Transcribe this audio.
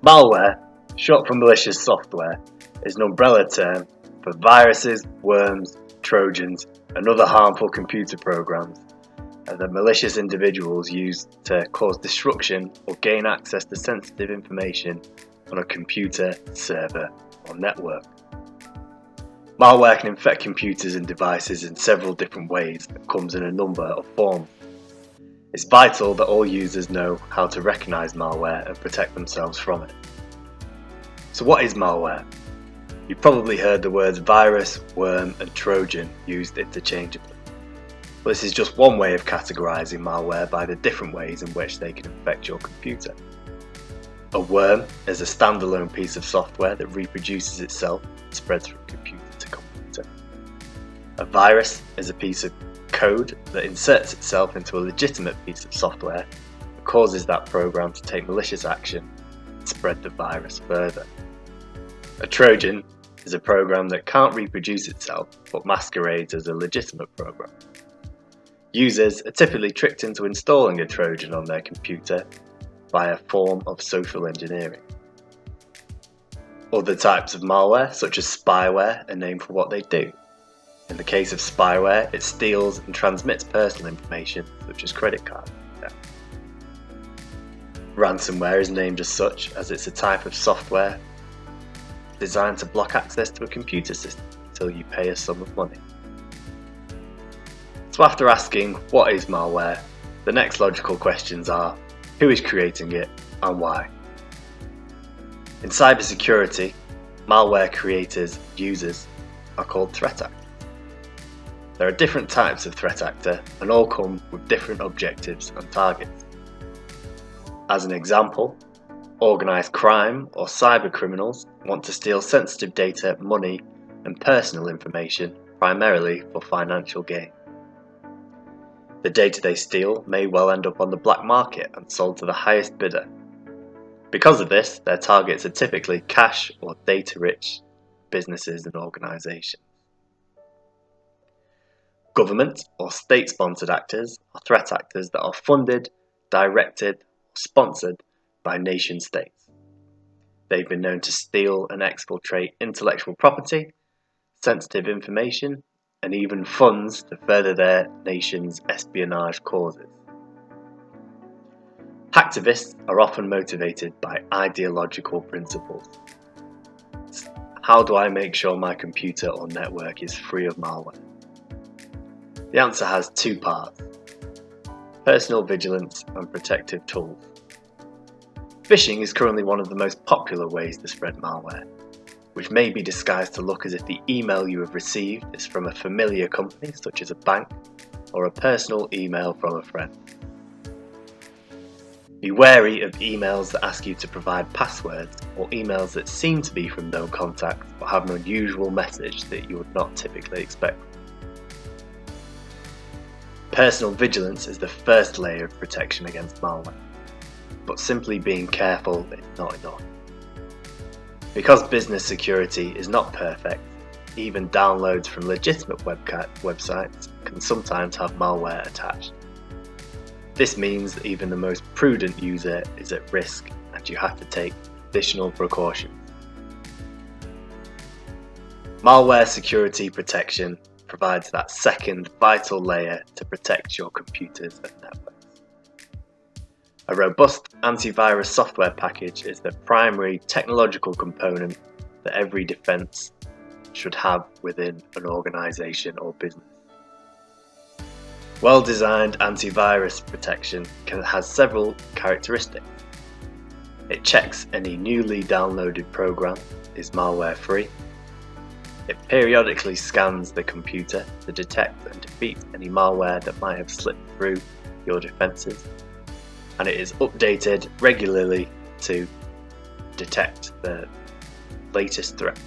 Malware, short for malicious software, is an umbrella term for viruses, worms, trojans, and other harmful computer programs that malicious individuals use to cause destruction or gain access to sensitive information on a computer, server, or network. Malware can infect computers and devices in several different ways and comes in a number of forms. It's vital that all users know how to recognize malware and protect themselves from it. So what is malware? You've probably heard the words virus, worm, and trojan used interchangeably. Well, this is just one way of categorizing malware by the different ways in which they can infect your computer. A worm is a standalone piece of software that reproduces itself and spreads from computer to computer. A virus is a piece of code that inserts itself into a legitimate piece of software and causes that program to take malicious action and spread the virus further. A trojan is a program that can't reproduce itself but masquerades as a legitimate program. Users are typically tricked into installing a trojan on their computer by a form of social engineering. Other types of malware, such as spyware, are named for what they do. In the case of spyware, it steals and transmits personal information, such as credit card data. Ransomware is named as such as it's a type of software designed to block access to a computer system until you pay a sum of money. So after asking what is malware, the next logical questions are: who is creating it and why? In cybersecurity, malware creators and users are called threat actors. There are different types of threat actor and all come with different objectives and targets. As an example, organised crime or cybercriminals want to steal sensitive data, money and personal information primarily for financial gain. The data they steal may well end up on the black market and sold to the highest bidder. Because of this, their targets are typically cash or data-rich businesses and organisations. Government or state-sponsored actors are threat actors that are funded, directed, or sponsored by nation-states. They've been known to steal and exfiltrate intellectual property, sensitive information, and even funds to further their nation's espionage causes. Hacktivists are often motivated by ideological principles. How do I make sure my computer or network is free of malware? The answer has two parts: personal vigilance and protective tools. Phishing is currently one of the most popular ways to spread malware, which may be disguised to look as if the email you have received is from a familiar company such as a bank or a personal email from a friend. Be wary of emails that ask you to provide passwords or emails that seem to be from no contact or have an unusual message that you would not typically expect. Personal vigilance is the first layer of protection against malware, but simply being careful is not enough. Because business security is not perfect, even downloads from legitimate websites can sometimes have malware attached. This means that even the most prudent user is at risk and you have to take additional precautions. Malware security protection provides that second vital layer to protect your computers and networks. A robust antivirus software package is the primary technological component that every defense should have within an organization or business. Well-designed antivirus protection has several characteristics. It checks any newly downloaded program is malware-free. It periodically scans the computer to detect and defeat any malware that might have slipped through your defenses. And it is updated regularly to detect the latest threats.